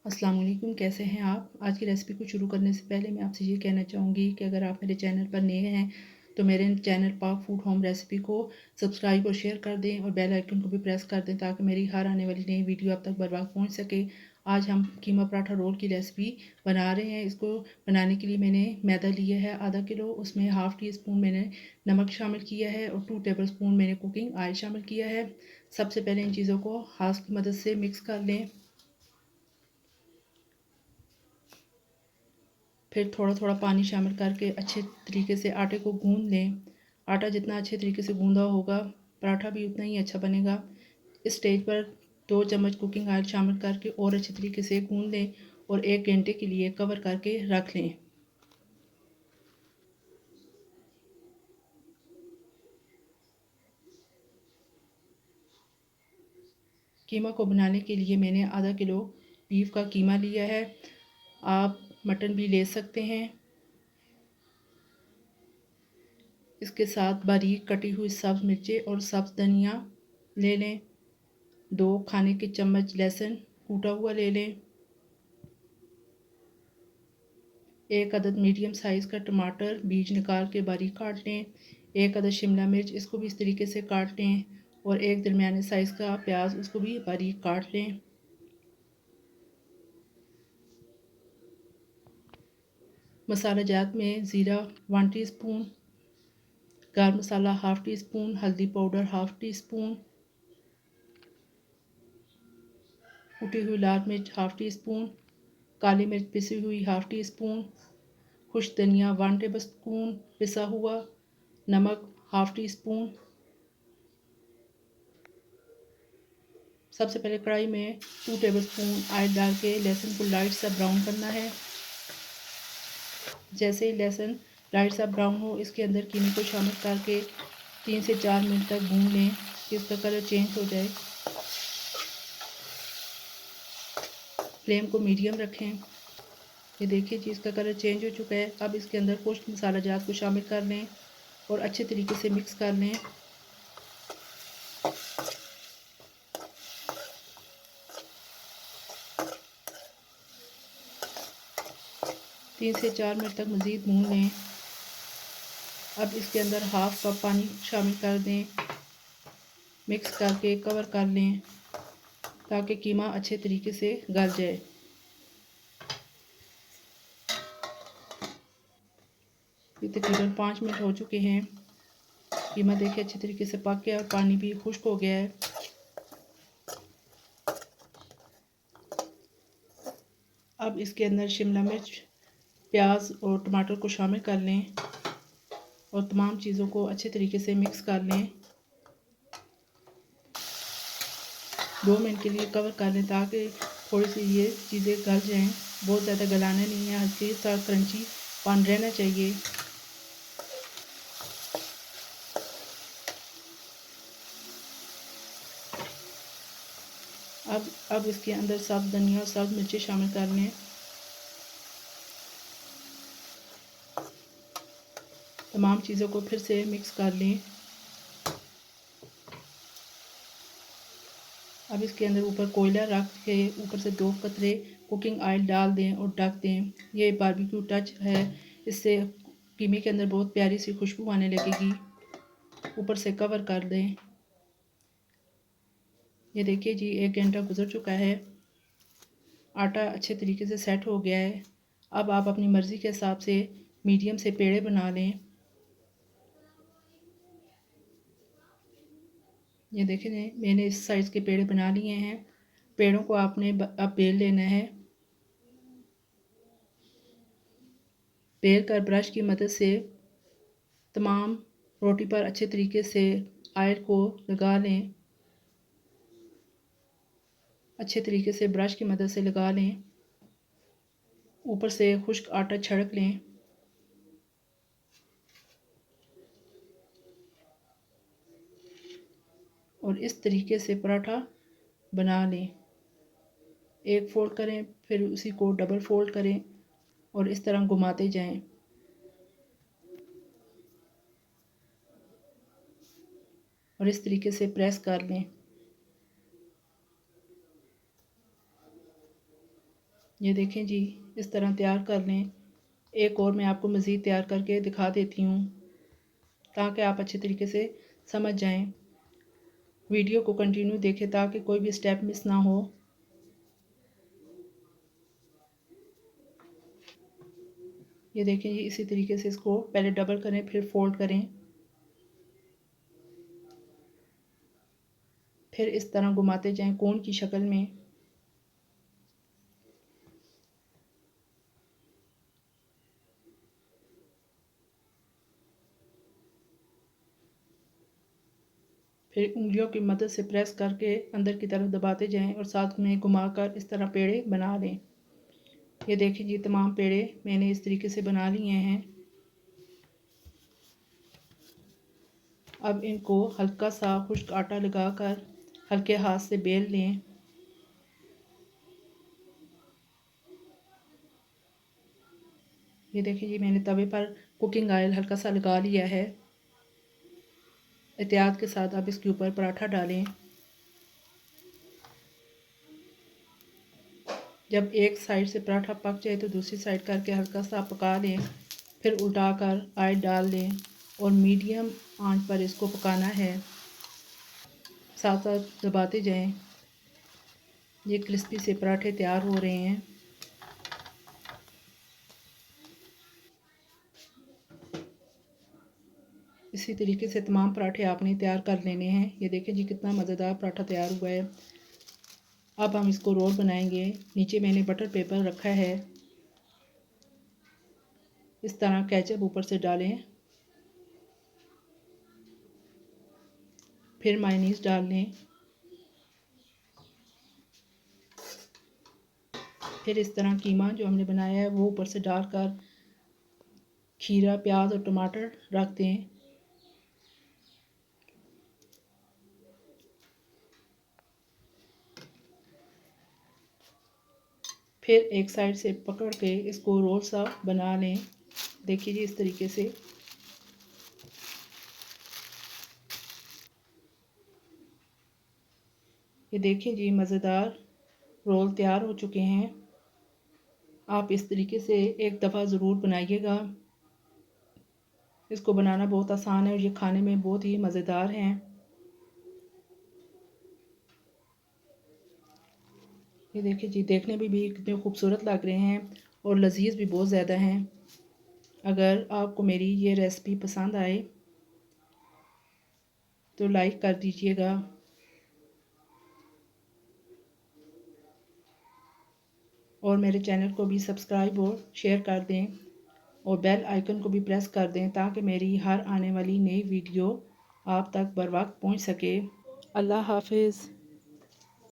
अस्सलाम वालेकुम, कैसे हैं आप? आज की रेसिपी को शुरू करने से पहले मैं आपसे ये कहना चाहूँगी कि अगर आप मेरे चैनल पर नए हैं तो मेरे चैनल पाक फूड होम रेसिपी को सब्सक्राइब और शेयर कर दें और बेल आइकन को भी प्रेस कर दें ताकि मेरी हर आने वाली नई वीडियो आप तक बर वक्त पहुँच सके। आज हम कीमा पराठा रोल की रेसिपी बना रहे हैं। इसको बनाने के लिए मैंने मैदा लिया है आधा किलो, उसमें हाफ़ टी स्पून मैंने नमक शामिल किया है और 2 टेबल स्पून मैंने कुकिंग ऑयल शामिल किया है। सबसे पहले इन चीज़ों को हाथ की मदद से मिक्स कर लें। फिर थोड़ा थोड़ा पानी शामिल करके अच्छे तरीके से आटे को गूंद लें। आटा जितना अच्छे तरीके से गूंदा होगा पराठा भी उतना ही अच्छा बनेगा। इस स्टेज पर 2 चम्मच कुकिंग ऑयल शामिल करके और अच्छे तरीके से गूंद लें और 1 घंटे के लिए कवर करके रख लें। कीमा को बनाने के लिए मैंने आधा किलो बीफ का कीमा लिया है। आप मटन भी ले सकते हैं। इसके साथ बारीक कटी हुई सब्ज़ मिर्चें और सब्ज़ धनिया ले लें। 2 खाने के चम्मच लहसुन कूटा हुआ ले लें। 1 अदद मीडियम साइज़ का टमाटर बीज निकाल के बारीक काट लें। 1 अदद शिमला मिर्च, इसको भी इस तरीके से काट लें और 1 दरमियाने साइज़ का प्याज, उसको भी बारीक काट लें। मसाला जात में ज़ीरा 1 टीस्पून, गरम मसाला हाफ़ टी स्पून, हल्दी पाउडर हाफ़ टी स्पून, कुटी हुई लाल मिर्च हाफ़ टी स्पून, काली मिर्च पिसी हुई हाफ़ टी स्पून, खुश्क धनिया 1 टेबल स्पून पिसा हुआ, नमक हाफ़ टी स्पून। सबसे पहले कढ़ाई में 2 टेबल स्पून ऑयल डाल के लहसुन को लाइट सा ब्राउन करना है। जैसे ही लहसुन लाइट सा ब्राउन हो इसके अंदर कीमे को शामिल करके 3 से 4 मिनट तक भून लें कि इसका कलर चेंज हो जाए। फ्लेम को मीडियम रखें। ये देखिए जी, इसका कलर चेंज हो चुका है। अब इसके अंदर खुश्क मसाला जात को शामिल कर लें और अच्छे तरीके से मिक्स कर लें। 3 से 4 मिनट तक मज़ीद भून लें। अब इसके अंदर हाफ़ कप पानी शामिल कर दें। मिक्स करके कवर कर लें ताकि कीमा अच्छे तरीके से गल जाए। ये तकरीबन 5 मिनट हो चुके हैं। कीमा देखिए अच्छे तरीके से पक गया और पानी भी खुश्क हो गया है। अब इसके अंदर शिमला मिर्च, प्याज और टमाटर को शामिल कर लें और तमाम चीज़ों को अच्छे तरीके से मिक्स कर लें। 2 मिनट के लिए कवर कर लें ताकि थोड़ी सी ये चीज़ें गल जाएं। बहुत ज़्यादा गलाना नहीं है, हल्के सा क्रंची पान रहना चाहिए। अब इसके अंदर सब्ज़ धनिया और सब्ज़ मिर्ची शामिल कर लें। तमाम चीज़ों को फिर से मिक्स कर लें। अब इसके अंदर ऊपर कोयला रख के ऊपर से 2 कतरे कुकिंग ऑयल डाल दें और ढक दें। ये बारबेक्यू टच है, इससे कीमे के अंदर बहुत प्यारी सी खुशबू आने लगेगी। ऊपर से कवर कर दें। ये देखिए जी, 1 घंटा गुजर चुका है। आटा अच्छे तरीके से सेट हो गया है। अब आप अपनी मर्ज़ी के हिसाब से मीडियम से पेड़े बना लें। ये देखें मैंने इस साइज़ के पेड़े बना लिए हैं। पेड़ों को आपने अब बेल लेना है। बेल कर ब्रश की मदद से तमाम रोटी पर अच्छे तरीके से ऑयल को लगा लें। अच्छे तरीके से ब्रश की मदद से लगा लें। ऊपर से खुश्क आटा छिड़क लें। और इस तरीके से पराठा बना लें। एक फ़ोल्ड करें, फिर उसी को डबल फ़ोल्ड करें और इस तरह घुमाते जाएं। और इस तरीके से प्रेस कर लें। ये देखें जी, इस तरह तैयार कर लें। एक और मैं आपको मज़ीद तैयार करके दिखा देती हूँ ताकि आप अच्छे तरीके से समझ जाएं। वीडियो को कंटिन्यू देखें ताकि कोई भी स्टेप मिस ना हो। ये देखें जी, इसी तरीके से इसको पहले डबल करें, फिर फोल्ड करें, फिर इस तरह घुमाते जाएं कोन की शक्ल में। फिर उंगलियों की मदद से प्रेस करके अंदर की तरफ दबाते जाएं और साथ में घुमाकर इस तरह पेड़े बना लें। ये देखिए जी, तमाम पेड़े मैंने इस तरीके से बना लिए हैं। अब इनको हल्का सा खुश्क आटा लगाकर हल्के हाथ से बेल लें। ये देखिए जी, मैंने तवे पर कुकिंग ऑयल हल्का सा लगा लिया है। एहतियात के साथ अब इसके ऊपर पराठा डालें। जब एक साइड से पराठा पक जाए तो दूसरी साइड करके हल्का सा पका लें, फिर उल्टाकर ऑयल डाल लें और मीडियम आंच पर इसको पकाना है। साथ साथ दबाते जाएं। ये क्रिस्पी से पराठे तैयार हो रहे हैं। इसी तरीके से तमाम पराठे आपने तैयार कर लेने हैं। ये देखें जी, कितना मज़ेदार पराठा तैयार हुआ है। अब हम इसको रोल बनाएंगे। नीचे मैंने बटर पेपर रखा है। इस तरह केचप ऊपर से डालें, फिर मायोनीज डाल लें, फिर इस तरह कीमा जो हमने बनाया है वो ऊपर से डालकर खीरा, प्याज और टमाटर रख दें। फिर एक साइड से पकड़ के इसको रोल सा बना लें। देखिए जी, इस तरीके से। ये देखिए जी, मज़ेदार रोल तैयार हो चुके हैं। आप इस तरीके से एक दफ़ा ज़रूर बनाइएगा। इसको बनाना बहुत आसान है और ये खाने में बहुत ही मज़ेदार हैं। ये देखिए जी, देखने में भी कितने खूबसूरत लग रहे हैं और लजीज भी बहुत ज़्यादा हैं। अगर आपको मेरी ये रेसिपी पसंद आए तो लाइक कर दीजिएगा और मेरे चैनल को भी सब्सक्राइब और शेयर कर दें और बेल आइकन को भी प्रेस कर दें ताकि मेरी हर आने वाली नई वीडियो आप तक बर वक्त पहुँच सके। अल्लाह हाफिज़।